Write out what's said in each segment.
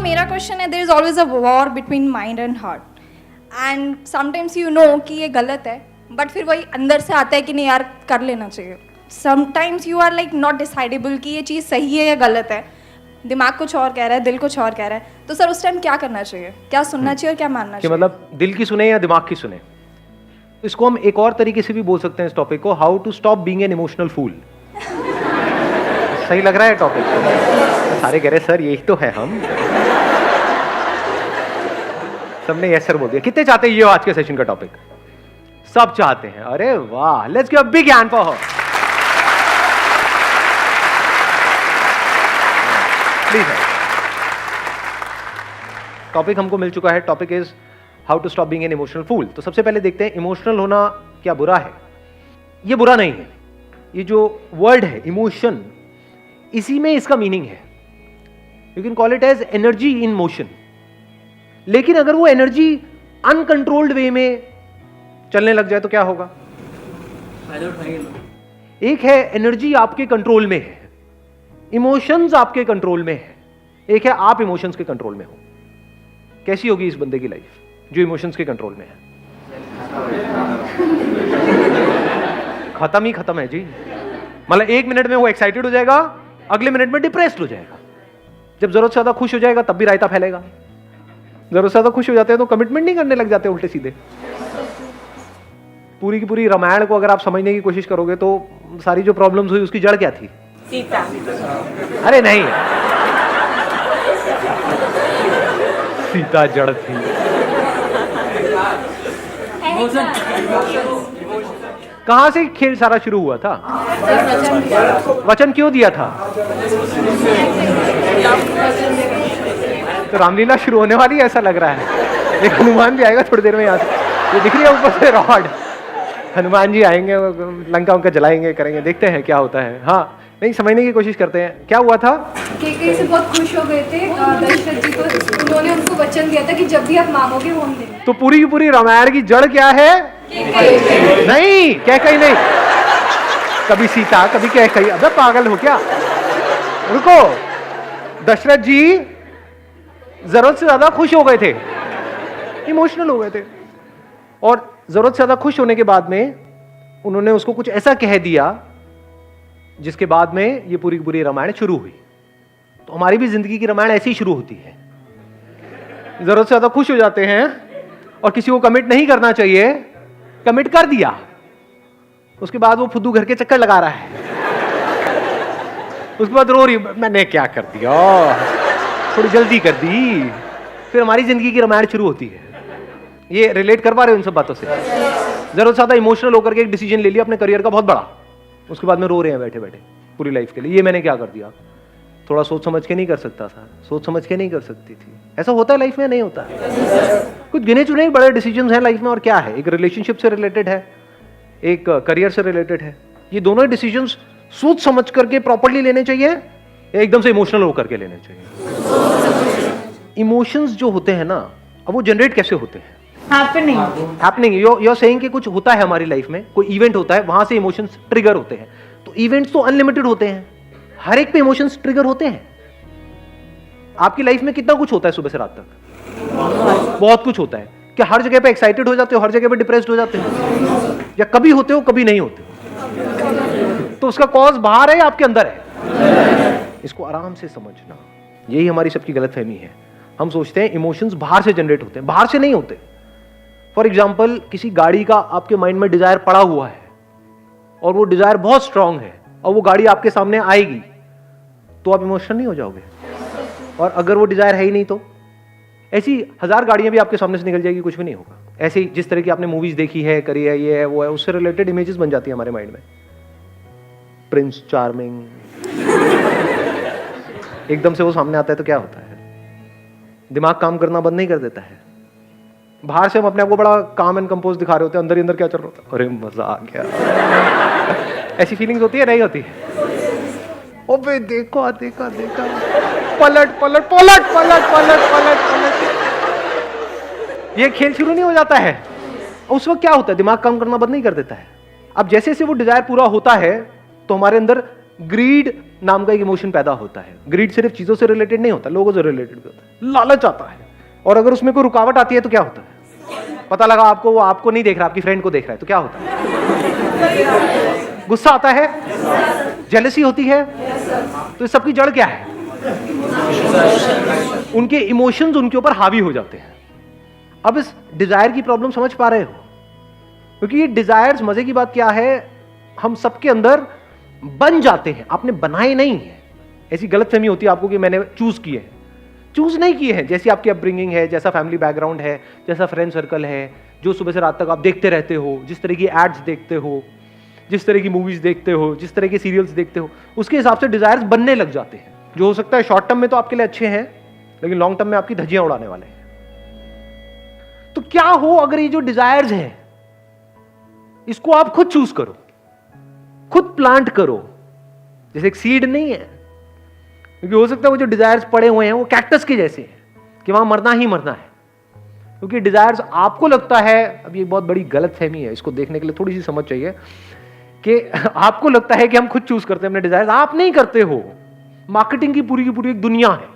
मेरा क्वेश्चन है, there is always a war between mind and heart, and sometimes you know कि ये गलत है, बट फिर वही अंदर से आता है कि नहीं यार कर लेना चाहिए. Sometimes you are like not decidable कि ये चीज़ सही है या गलत है, दिमाग कुछ और कह रहा है, दिल कुछ और कह रहा है, तो सर उस टाइम क्या करना चाहिए, क्या सुनना चाहिए और क्या मानना चाहिए? मतलब दिल की सुने या दिमाग की सुने? इसको हम एक और तरीके से भी बोल सकते हैं इस टॉपिक को, how to stop being an emotional fool. सही लग रहा है टॉपिक? सारे कह रहे सर यही तो है हम. सबने यस सर बोल दिया. कितने चाहते हैं ये आज के सेशन का टॉपिक? सब चाहते हैं. अरे वाह, let's give a big hand for her. Please. Topic हमको मिल चुका है. Topic is how to stop being an emotional fool. तो सबसे पहले देखते हैं इमोशनल होना क्या बुरा है? ये बुरा नहीं है. ये जो वर्ड है इमोशन, इसी में इसका मीनिंग है. You can call it as energy in motion. लेकिन अगर वो एनर्जी अनकंट्रोल्ड वे में चलने लग जाए तो क्या होगा? एक है एनर्जी आपके कंट्रोल में है, इमोशंस आपके कंट्रोल में है. एक है आप इमोशंस के कंट्रोल में हो. कैसी होगी इस बंदे की लाइफ जो इमोशंस के कंट्रोल में है? खत्म ही खत्म है जी. मतलब एक मिनट में वो एक्साइटेड हो जाएगा, अगले मिनट में डिप्रेस्ड हो जाएगा. जब जरूरत से ज्यादा खुश हो जाएगा तब भी रायता फैलेगा. जरूरत से ज्यादा खुश हो जाते हैं तो कमिटमेंट नहीं करने लग जाते उल्टे सीधे. पूरी की पूरी रामायण को अगर आप समझने की कोशिश करोगे तो सारी जो प्रॉब्लम्स हुई उसकी जड़ क्या थी? सीता. अरे नहीं, सीता जड़ थी. कहां से खेल सारा शुरू हुआ था? वचन क्यों दिया था? तो रामलीला शुरू होने वाली है ऐसा लग रहा है. एक हनुमान भी आएगा थोड़ी देर में. यहाँ से ये दिख रही है ऊपर से रॉड. हनुमान जी आएंगे, लंका उनका जलाएंगे, करेंगे. देखते हैं क्या होता है. हाँ, नहीं समझने की कोशिश करते हैं क्या हुआ था. कैकेयी से बहुत खुश हो गए थे दशरथ जी, तो उन्होंने उनको वचन दिया था कि जब भी आप मांगोगे वो हम देंगे. तो पूरी की पूरी रामायण की जड़ क्या है? नहीं, कैकेयी नहीं. कभी सीता, कभी कैकेयी. अबे पागल हो क्या? रुको. दशरथ जी जरूरत से ज्यादा खुश हो गए थे, इमोशनल हो गए थे, और जरूरत से ज्यादा खुश होने के बाद में उन्होंने उसको कुछ ऐसा कह दिया जिसके बाद में ये पूरी की पूरी रामायण शुरू हुई. तो हमारी भी जिंदगी की रामायण ऐसे ही शुरू होती है. जरूरत से ज्यादा खुश हो जाते हैं और किसी को कमिट नहीं करना चाहिए, कमिट कर दिया, उसके बाद वो फुद्दू घर के चक्कर लगा रहा है. उसके बाद रो रही, मैंने क्या कर दिया, थोड़ी जल्दी कर दी. फिर हमारी जिंदगी की रामायण शुरू होती है. ये रिलेट कर पा रहे हो इन सब बातों से? जरूरत से ज्यादा इमोशनल होकर के एक डिसीजन ले लिया अपने करियर का बहुत बड़ा, उसके बाद में रो रहे हैं बैठे बैठे पूरी लाइफ के लिए. ये मैंने क्या कर दिया, थोड़ा सोच समझ के नहीं कर सकता था, सोच समझ के नहीं कर सकती थी. ऐसा होता है लाइफ में? नहीं होता है. कुछ गिने चुने बड़े डिसीजंस हैं लाइफ में. और क्या है, एक रिलेशनशिप से रिलेटेड है, एक करियर से रिलेटेड है. ये दोनों डिसीजंस सोच समझ करके प्रॉपर्ली लेने चाहिए या एकदम से इमोशनल होकर के लेने चाहिए? इमोशंस जो होते हैं ना, अब वो जनरेट कैसे होते हैं? हैपनिंग. you're saying कि कुछ होता है हमारी लाइफ में, कोई इवेंट होता है, वहां से इमोशंस ट्रिगर होते हैं. तो इवेंट्स तो अनलिमिटेड होते हैं, हर एक पे इमोशंस ट्रिगर होते हैं. आपकी लाइफ में कितना कुछ होता है सुबह से रात तक? बहुत कुछ होता है. क्या हर जगह पे एक्साइटेड हो जाते हो, हर जगह पे डिप्रेस्ड हो जाते हो, या कभी होते हो कभी नहीं होते हो? तो उसका कॉज बाहर है या आपके अंदर है? इसको आराम से समझना. यही हमारी सबकी गलतफहमी है. हम सोचते हैं इमोशंस बाहर से जनरेट होते हैं, बाहर से नहीं होते. फॉर एग्जाम्पल, किसी गाड़ी का आपके माइंड में डिजायर पड़ा हुआ है और वो डिजायर बहुत स्ट्रांग है और वो गाड़ी आपके सामने आएगी तो आप इमोशनल नहीं हो जाओगे? और अगर वो डिजायर है ही नहीं तो? ऐसी 1000 गाड़ियां भी आपके सामने से निकल जाएगी, कुछ भी नहीं होगा. ऐसे ही जिस तरह की आपने मूवीज देखी है, करी है, ये है वो है, उससे रिलेटेड इमेजेस बन जाती है हमारे माइंड में. प्रिंस चार्मिंग, एकदम से वो सामने आता है तो क्या होता है? दिमाग काम करना बंद नहीं कर देता है. बाहर से हम अपने आप को बड़ा काम एंड कंपोज दिखा रहे होते हैं, अंदर ही अंदर क्या चल रहा होता है? अरे मजा आ गया. ऐसी फीलिंग्स होती है? नहीं होती? ओबे देखो देखा देखा, पलट पलट पलट पलट पलट पलट पलट. ये खेल शुरू नहीं हो जाता है. उस वक्त क्या होता है? दिमाग काम करना बंद नहीं कर देता है. अब जैसे जैसे वो डिजायर पूरा होता है तो हमारे अंदर ग्रीड नाम का एक इमोशन पैदा होता है। ग्रीड सिर्फ चीजों से रिलेटेड नहीं होता, लोगों से रिलेटेड भी होता है। लालच आता है, और अगर उसमें कोई रुकावट आती है तो क्या होता है? पता लगा आपको वो आपको नहीं देख रहा, आपकी फ्रेंड को देख रहा है, तो क्या होता है? गुस्सा आता है, जेलसी होती है। तो इस सब की जड़ क्या है? उनके इमोशंस उनके ऊपर हावी हो जाते हैं। अब इस डिजायर की प्रॉब्लम समझ पा रहे हो? क्योंकि ये डिजायर्स, मजे की बात क्या है, हम सबके अंदर बन जाते हैं, आपने बनाए नहीं है। ऐसी गलतफहमी होती है आपको कि मैंने चूज किए हैं। चूज नहीं किए हैं। जैसी आपकी अपब्रिंगिंग है, जैसा फैमिली बैकग्राउंड है, जैसा फ्रेंड सर्कल है, जो सुबह से रात तक आप देखते रहते हो, जिस तरह की एड्स देखते हो, जिस तरह की मूवीज देखते हो, जिस तरह के सीरियल्स देखते हो, उसके हिसाब से डिजायर्स बनने लग जाते हैं, जो हो सकता है शॉर्ट टर्म में तो आपके लिए अच्छे हैं, लेकिन लॉन्ग टर्म में आपकी धज्जियां उड़ाने वाले हैं। तो क्या हो अगर ये जो डिजायर्स हैं, इसको आप खुद चूज करो, खुद प्लांट करो। जैसे एक सीड नहीं है, क्योंकि हो सकता है वो जो डिजायर्स पड़े हुए हैं वो कैक्टस के जैसे हैं कि वहां मरना ही मरना है। क्योंकि डिजायर्स आपको लगता है, अब ये बहुत बड़ी गलतफहमी है, इसको देखने के लिए थोड़ी सी समझ चाहिए, कि आपको लगता है कि हम खुद चूज करते हैं अपने डिजायर्स। आप नहीं करते हो। मार्केटिंग की पूरी एक दुनिया है।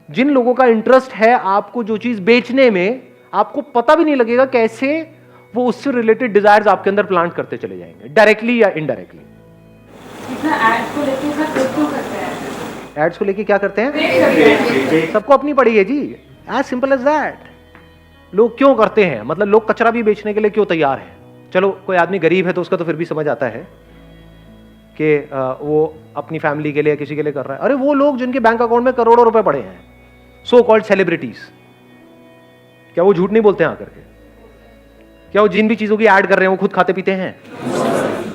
जिन लोगों का इंटरेस्ट है आपको जो चीज बेचने में, आपको पता भी नहीं लगेगा कैसे वो उससे रिलेटेड डिजायर्स आपके अंदर प्लांट करते चले जाएंगे, डायरेक्टली या इनडायरेक्टली। एड्स को लेके एड्स को लेके क्या करते हैं? सबको अपनी पड़ी है जी, एज सिंपल एज दैट। लोग क्यों करते हैं? मतलब लोग कचरा भी बेचने के लिए क्यों तैयार है? चलो कोई आदमी गरीब है तो उसका तो फिर भी समझ आता है कि वो अपनी फैमिली के लिए, किसी के लिए कर रहा है। अरे वो लोग जिनके बैंक अकाउंट में करोड़ों रुपए पड़े हैं, सो कॉल्ड सेलिब्रिटीज, क्या वो झूठ नहीं बोलते हैं आकर के? क्या वो जिन भी चीजों की ऐड कर रहे हैं वो खुद खाते पीते हैं?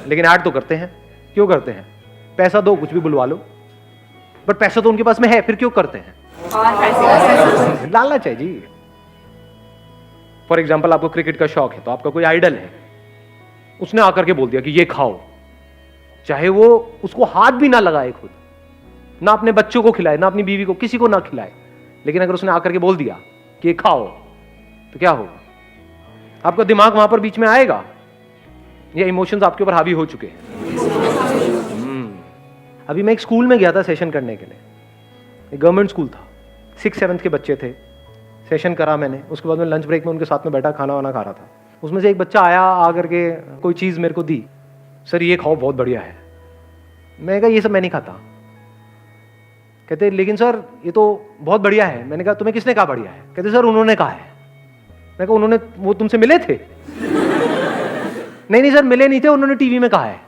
लेकिन ऐड तो करते हैं। क्यों करते हैं? पैसा दो, कुछ भी बुलवा लो, बट पैसा तो उनके पास में है, फिर क्यों करते हैं? लालच है जी। फॉर एग्जाम्पल, आपको क्रिकेट का शौक है, तो आपका कोई आइडल है, उसने आकर के बोल दिया कि ये खाओ, चाहे वो उसको हाथ भी ना लगाए खुद, ना अपने बच्चों को खिलाए, ना अपनी बीवी को, किसी को ना खिलाए, लेकिन अगर उसने आकर के बोल दिया कि ये खाओ, तो क्या होगा? आपका दिमाग वहां पर बीच में आएगा? ये इमोशंस आपके ऊपर हावी हो चुके हैं। अभी मैं एक स्कूल में गया था सेशन करने के लिए, एक गवर्नमेंट स्कूल था, 6th-7th के बच्चे थे। सेशन करा मैंने, उसके बाद में लंच ब्रेक में उनके साथ में बैठा, खाना वाना खा रहा था। उसमें से एक बच्चा आया, आकर के कोई चीज़ मेरे को दी, सर ये खाओ बहुत बढ़िया है। मैंने कहा ये सब मैं नहीं खाता। कहते लेकिन सर ये तो बहुत बढ़िया है। मैंने कहा तुम्हें किसने कहा बढ़िया है? कहते सर उन्होंने कहा है। मैं कहा उन्होंने, वो तुमसे मिले थे? नहीं सर मिले नहीं थे, उन्होंने टीवी में कहा है।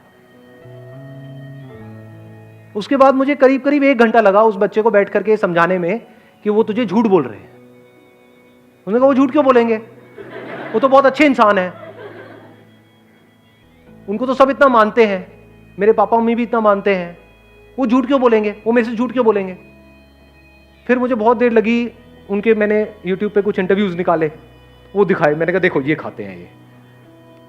उसके बाद मुझे करीब 1 घंटा लगा उस बच्चे को बैठ करके समझाने में कि वो तुझे झूठ बोल रहे हैं। उन्होंने कहा वो झूठ क्यों बोलेंगे, वो तो बहुत अच्छे इंसान है, उनको तो सब इतना मानते हैं, मेरे पापा मम्मी भी इतना मानते हैं, वो झूठ क्यों बोलेंगे, वो मेरे से झूठ क्यों बोलेंगे? फिर मुझे बहुत देर लगी, उनके मैंने यूट्यूब पे कुछ इंटरव्यूज निकाले, वो दिखाए। मैंने कहा देखो ये खाते हैं ये,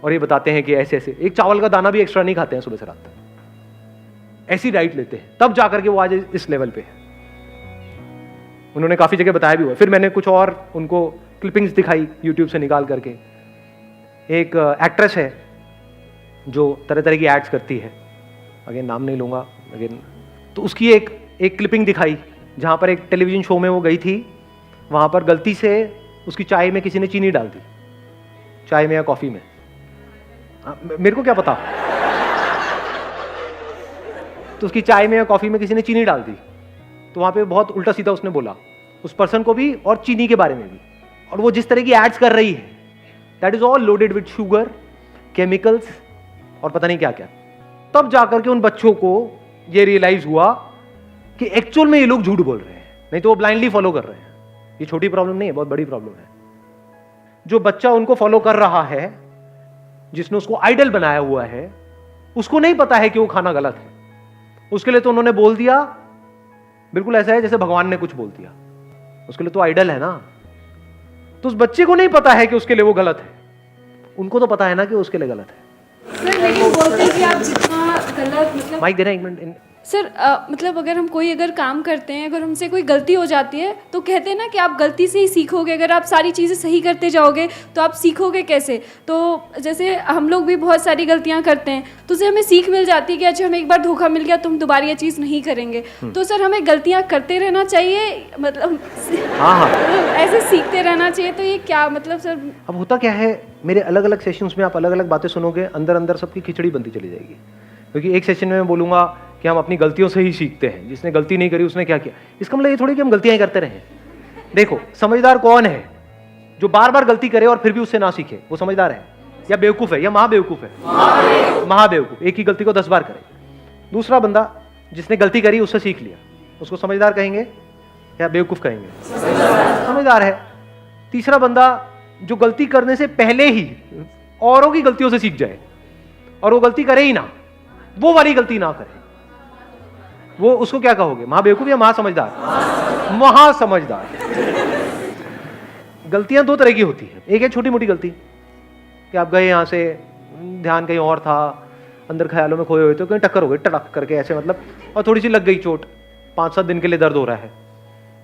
और ये बताते हैं कि ऐसे ऐसे, एक चावल का दाना भी एक्स्ट्रा नहीं खाते हैं सुबह से रात तक, ऐसी डाइट लेते हैं, तब जाकर के वो आज इस लेवल पे है। उन्होंने काफी जगह बताया भी हुआ। फिर मैंने कुछ और उनको क्लिपिंग्स दिखाई यूट्यूब से निकाल करके। एक एक्ट्रेस है जो तरह तरह की एड्स करती है, अगेन नाम नहीं लूंगा, अगेन, तो उसकी एक क्लिपिंग दिखाई जहां पर एक टेलीविजन शो में वो गई थी, वहां पर गलती से उसकी चाय में किसी ने चीनी डाल दी, चाय में या कॉफी में, मेरे को क्या पता, तो उसकी चाय में या कॉफी में किसी ने चीनी डाल दी, तो वहां पे बहुत उल्टा सीधा उसने बोला उस पर्सन को भी और चीनी के बारे में भी। और वो जिस तरह की एड्स कर रही है, that is all loaded with sugar, chemicals और पता नहीं क्या क्या। तब जाकर के उन बच्चों को ये रियलाइज हुआ कि एक्चुअल में ये लोग झूठ बोल रहे हैं, नहीं तो वो ब्लाइंडली फॉलो कर रहे हैं। ये छोटी प्रॉब्लम नहीं है, बहुत बड़ी प्रॉब्लम है। जो बच्चा उनको फॉलो कर रहा है, जिसने उसको आइडल बनाया हुआ है, उसको नहीं पता है कि वो खाना गलत है, उसके लिए तो उन्होंने बोल दिया। बिल्कुल ऐसा है जैसे भगवान ने कुछ बोल दिया, उसके लिए तो आइडल है ना। तो उस बच्चे को नहीं पता है कि उसके लिए वो गलत है, उनको तो पता है ना कि उसके लिए गलत है। सर लेकिन बोलते हैं कि आप जितना गलत, मतलब माइक दे रहे हैं, एक मिनट। सर मतलब अगर हम कोई अगर काम करते हैं, अगर हमसे कोई गलती हो जाती है तो कहते हैं ना कि आप गलती से ही सीखोगे, अगर आप सारी चीज़ें सही करते जाओगे तो आप सीखोगे कैसे। तो जैसे हम लोग भी बहुत सारी गलतियां करते हैं तो उससे हमें सीख मिल जाती है कि अच्छा हमें एक बार धोखा मिल गया तो हम दोबारा ये चीज़ नहीं करेंगे। तो सर हमें गलतियां करते रहना चाहिए, मतलब हाँ ऐसे सीखते रहना चाहिए। तो ये क्या मतलब सर? अब होता क्या है, मेरे अलग अलग सेशंस में आप अलग अलग बातें सुनोगे, अंदर अंदर सबकी खिचड़ी बनती चली जाएगी। क्योंकि एक सेशन में मैं बोलूंगा कि हम अपनी गलतियों से ही सीखते हैं, जिसने गलती नहीं करी उसने क्या किया। इसका मतलब ये थोड़ी कि हम गलतियां ही करते रहें। देखो, समझदार कौन है? जो बार बार गलती करे और फिर भी उससे ना सीखे, वो समझदार है। या बेवकूफ है, या महाबेवकूफ है? महाबेवकूफ। एक ही गलती को 10 बार करे। दूसरा बंदा जिसने गलती करी उससे सीख लिया, उसको समझदार कहेंगे या बेवकूफ कहेंगे? समझदार है। तीसरा बंदा जो गलती करने से पहले ही औरों की गलतियों से सीख जाए और वो गलती करे ही ना, वो वाली गलती ना करे, वो उसको क्या कहोगे? महाबेवकूफ या महासमझदार? महासमझदार। गलतियां दो तरह की होती हैं। एक है छोटी मोटी गलती कि आप गए यहां से, ध्यान कहीं और था, अंदर ख्यालों में खोए हुए थे, कहीं टक्कर हो गई टड़क करके ऐसे, मतलब, और थोड़ी सी लग गई चोट, 5-7 दिन के लिए दर्द हो रहा है।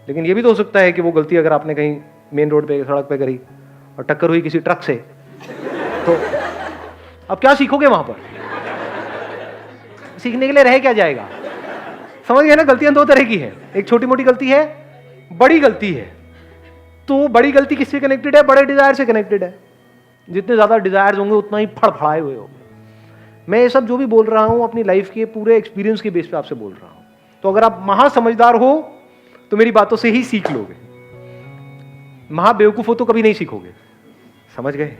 लेकिन ये भी तो हो सकता है कि वो गलती अगर आपने कहीं मेन रोड पे, सड़क पे करी और टक्कर हुई किसी ट्रक से, तो अब क्या सीखोगे वहां पर? सीखने के लिए रह क्या जाएगा? समझ गए ना? गलतियां दो तरह की है, एक छोटी मोटी गलती है, बड़ी गलती है। तो बड़ी गलती किससे कनेक्टेड है? बड़े डिजायर से कनेक्टेड है। जितने ज्यादा डिजायर होंगे उतना ही फड़फड़ाए हुए होंगे। मैं ये सब जो भी बोल रहा हूं अपनी लाइफ के पूरे एक्सपीरियंस के बेस पे आपसे बोल रहा हूं। तो अगर आप महासमझदार हो तो मेरी बातों से ही सीख लोगे, महाबेवकूफ हो तो कभी नहीं सीखोगे। समझ गए?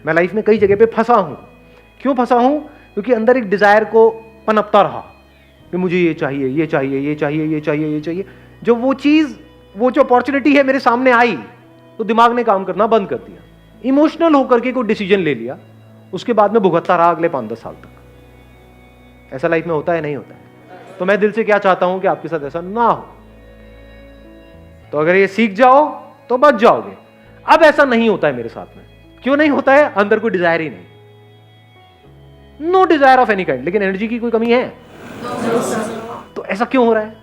मैं लाइफ में कई जगह पे फंसा हूं। क्यों फंसा हूं? क्योंकि अंदर एक डिजायर को पनपता रहा कि मुझे ये चाहिए, ये चाहिए, ये चाहिए, ये चाहिए, ये चाहिए। जो वो चीज, वो जो अपॉर्चुनिटी है मेरे सामने आई तो दिमाग ने काम करना बंद कर दिया, इमोशनल होकर के कोई डिसीजन ले लिया, उसके बाद में भुगतता रहा अगले 5-10 साल तक। ऐसा लाइफ में होता है? नहीं होता है। तो मैं दिल से क्या चाहता हूं कि आपके साथ ऐसा ना हो। तो अगर ये सीख जाओ तो बच जाओगे। अब ऐसा नहीं होता है मेरे साथ में। क्यों नहीं होता है? अंदर कोई डिजायर ही नहीं, no desire of any kind. लेकिन एनर्जी की कोई कमी है? तो ऐसा क्यों हो रहा है?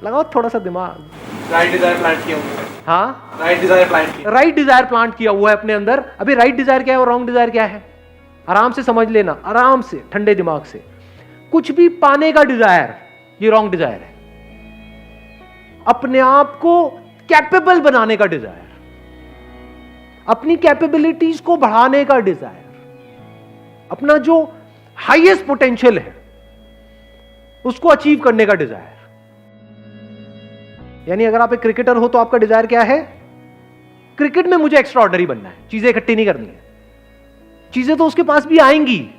लगाओ थोड़ा सा दिमाग। राइट डिजायर प्लांट किया हुआ है। हाँ, राइट डिजायर प्लांट किया। राइट डिजायर प्लांट किया हुआ है अपने अंदर। अभी राइट डिजायर क्या है और रॉन्ग डिजायर क्या है? आराम से समझ लेना, आराम से, ठंडे दिमाग से। कुछ भी पाने का डिजायर, ये रॉन्ग डिजायर है। अपने आप को कैपेबल बनाने का डिजायर, अपनी कैपेबिलिटीज को बढ़ाने का डिजायर, अपना जो हाईएस्ट पोटेंशियल है उसको अचीव करने का डिजायर। यानी अगर आप एक क्रिकेटर हो तो आपका डिजायर क्या है? क्रिकेट में मुझे एक्स्ट्रा ऑर्डिनरी बनना है, चीजें इकट्ठी नहीं करनी है। चीजें तो उसके पास भी आएंगी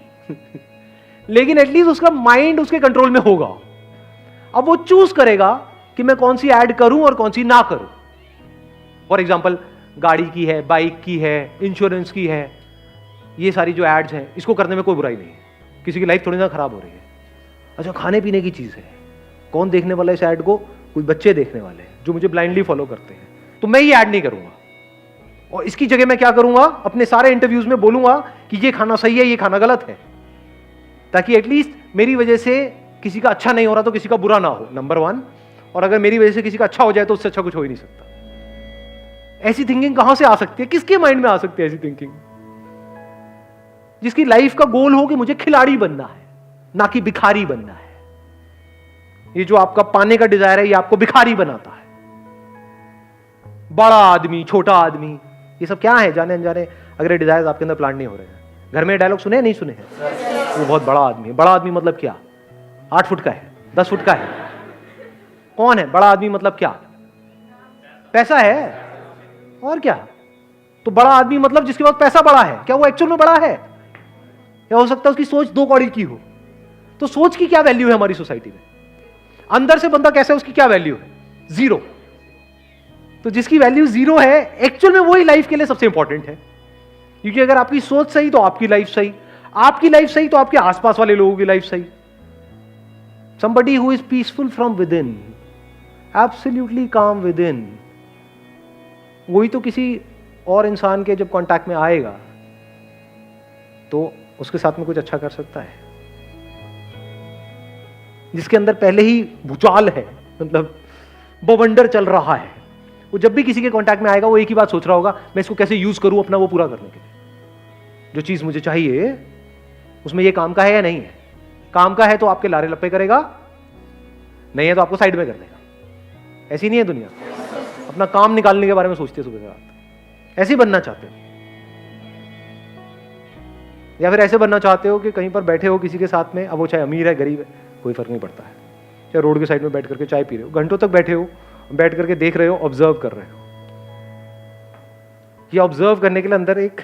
लेकिन एटलीस्ट उसका माइंड उसके कंट्रोल में होगा। अब वो चूज करेगा कि मैं कौन सी ऐड करूं और कौन सी ना करूं। फॉर एग्जाम्पल, गाड़ी की है, बाइक की है, इंश्योरेंस की है, ये सारी जो एड्स हैं, इसको करने में कोई बुराई नहीं है। किसी की लाइफ थोड़ी ना खराब हो रही है। अच्छा, खाने पीने की चीज है, कौन देखने वाला है इस ऐड को? कोई बच्चे देखने वाले हैं जो मुझे ब्लाइंडली फॉलो करते हैं। तो मैं ये ऐड नहीं करूंगा, और इसकी जगह मैं क्या करूंगा? अपने सारे इंटरव्यूज में बोलूंगा कि ये खाना सही है, ये खाना गलत है, ताकि एटलीस्ट मेरी वजह से किसी का अच्छा नहीं हो रहा तो किसी का बुरा ना हो, नंबर 1। और अगर मेरी वजह से किसी का अच्छा हो जाए तो उससे अच्छा कुछ हो ही नहीं सकता। ऐसी थिंकिंग कहां से आ सकती है? किसके माइंड में आ सकती है ऐसी थिंकिंग? जिसकी लाइफ का गोल हो कि मुझे खिलाड़ी बनना है, ना कि भिखारी बनना है। ये जो आपका पाने का डिजायर है, ये आपको भिखारी बनाता है। बड़ा आदमी, छोटा आदमी, ये सब क्या है? जाने अनजाने अगर डिजायर आपके अंदर प्लांट नहीं हो रहे हैं। घर में डायलॉग सुने नहीं सुने हैं? वो बहुत बड़ा आदमी है। बड़ा आदमी मतलब क्या? 8 फुट का है, 10 फुट का है? कौन है बड़ा आदमी? मतलब क्या? पैसा है और क्या? तो बड़ा आदमी मतलब जिसके पास पैसा बड़ा है। क्या वो एक्चुअल में बड़ा है? या हो सकता है उसकी सोच 2 कौड़ी की हो। तो सोच की क्या वैल्यू है हमारी सोसाइटी में? अंदर से बंदा कैसा है, उसकी क्या वैल्यू है? 0। तो जिसकी वैल्यू 0 है, एक्चुअल में वही लाइफ के लिए सबसे इंपॉर्टेंट है। क्योंकि अगर आपकी सोच सही तो आपकी लाइफ सही, आपकी लाइफ सही तो आपके आसपास वाले लोगों की लाइफ सही। Somebody who is peaceful from within, absolutely calm within, वही तो किसी और इंसान के जब कांटेक्ट में आएगा तो उसके साथ में कुछ अच्छा कर सकता है। जिसके अंदर पहले ही भूचाल है, मतलब बवंडर चल रहा है, वो जब भी किसी के कांटेक्ट में आएगा वो एक ही बात सोच रहा होगा, मैं इसको कैसे यूज करूं अपना वो पूरा करने के लिए। जो चीज मुझे चाहिए उसमें ये काम का है या नहीं है। काम का है तो आपके लारे लप्पे करेगा, नहीं है तो आपको साइड में कर देगा। ऐसी नहीं है दुनिया, अपना काम निकालने के बारे में सोचते सुबह से रात। ऐसे ही बनना चाहते हो, या फिर ऐसे बनना चाहते हो कि कहीं पर बैठे हो किसी के साथ में, अब वो चाहे अमीर है गरीब है कोई फर्क नहीं पड़ता है, चाहे रोड के साइड में बैठ करके चाय पी रहे हो, घंटों तक बैठे हो, बैठ करके देख रहे हो, ऑब्जर्व कर रहे हो। ये ऑब्जर्व करने के लिए अंदर एक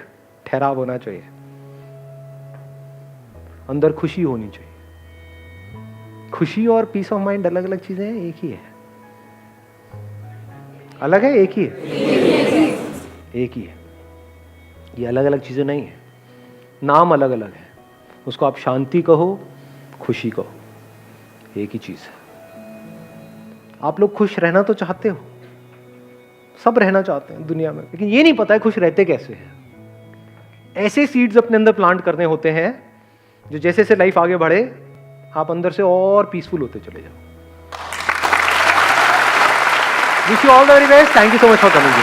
ठहराव होना चाहिए, अंदर खुशी होनी चाहिए। खुशी और पीस ऑफ माइंड अलग अलग चीजें हैं, एक ही है? अलग है? एक ही है? एक ही है। ये अलग अलग चीजें नहीं है, नाम अलग अलग है। उसको आप शांति कहो, खुशी कहो, एक ही चीज है। आप लोग खुश रहना तो चाहते हो, सब रहना चाहते हैं दुनिया में, लेकिन ये नहीं पता है खुश रहते कैसे हैं। ऐसे सीड्स अपने अंदर प्लांट करने होते हैं जो जैसे जैसे लाइफ आगे बढ़े आप अंदर से और पीसफुल होते चले जाओ। Wish you all the very best. Thank you so much for coming.